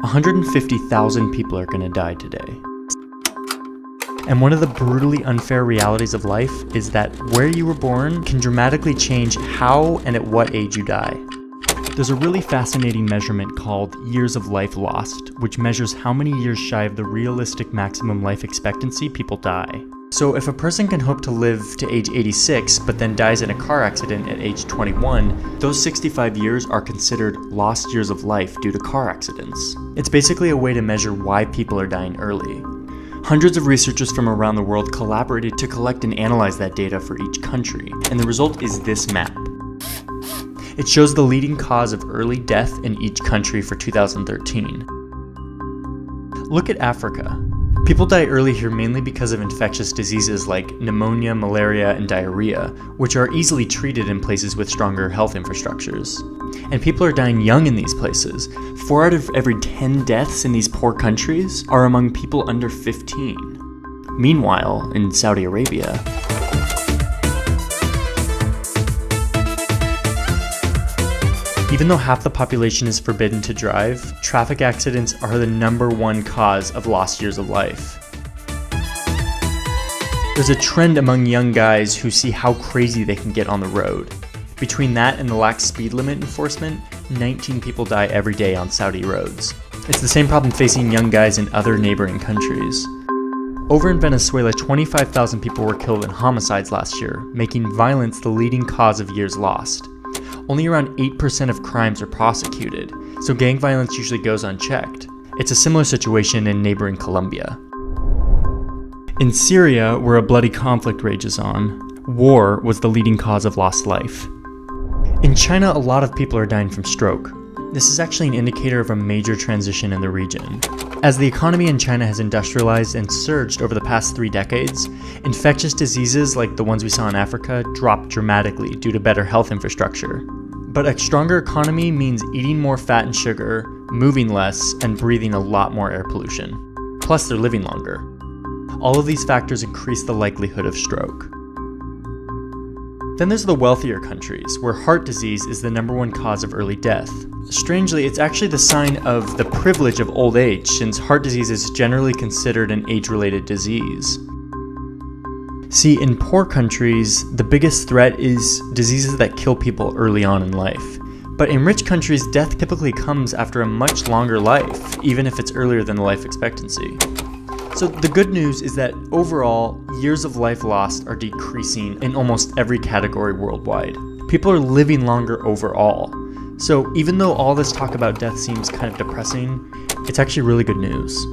150,000 people are going to die today. And one of the brutally unfair realities of life is that where you were born can dramatically change how and at what age you die. There's a really fascinating measurement called years of life lost, which measures how many years shy of the realistic maximum life expectancy people die. So if a person can hope to live to age 86 but then dies in a car accident at age 21, those 65 years are considered lost years of life due to car accidents. It's basically a way to measure why people are dying early. Hundreds of researchers from around the world collaborated to collect and analyze that data for each country, and the result is this map. It shows the leading cause of early death in each country for 2013. Look at Africa. People die early here mainly because of infectious diseases like pneumonia, malaria, and diarrhea, which are easily treated in places with stronger health infrastructures. And people are dying young in these places. 4 out of every 10 deaths in these poor countries are among people under 15. Meanwhile, in Saudi Arabia, even though half the population is forbidden to drive, traffic accidents are the #1 cause of lost years of life. There's a trend among young guys who see how crazy they can get on the road. Between that and the lax speed limit enforcement, 19 people die every day on Saudi roads. It's the same problem facing young guys in other neighboring countries. Over in Venezuela, 25,000 people were killed in homicides last year, making violence the leading cause of years lost. Only around 8% of crimes are prosecuted, so gang violence usually goes unchecked. It's a similar situation in neighboring Colombia. In Syria, where a bloody conflict rages on, war was the leading cause of lost life. In China, a lot of people are dying from stroke. This is actually an indicator of a major transition in the region. As the economy in China has industrialized and surged over the past 3 decades, infectious diseases like the ones we saw in Africa dropped dramatically due to better health infrastructure. But a stronger economy means eating more fat and sugar, moving less, and breathing a lot more air pollution. Plus, they're living longer. All of these factors increase the likelihood of stroke. Then there's the wealthier countries, where heart disease is the #1 cause of early death. Strangely, it's actually the sign of the privilege of old age, since heart disease is generally considered an age-related disease. See, in poor countries, the biggest threat is diseases that kill people early on in life. But in rich countries, death typically comes after a much longer life, even if it's earlier than the life expectancy. So the good news is that overall, years of life lost are decreasing in almost every category worldwide. People are living longer overall. So even though all this talk about death seems kind of depressing, it's actually really good news.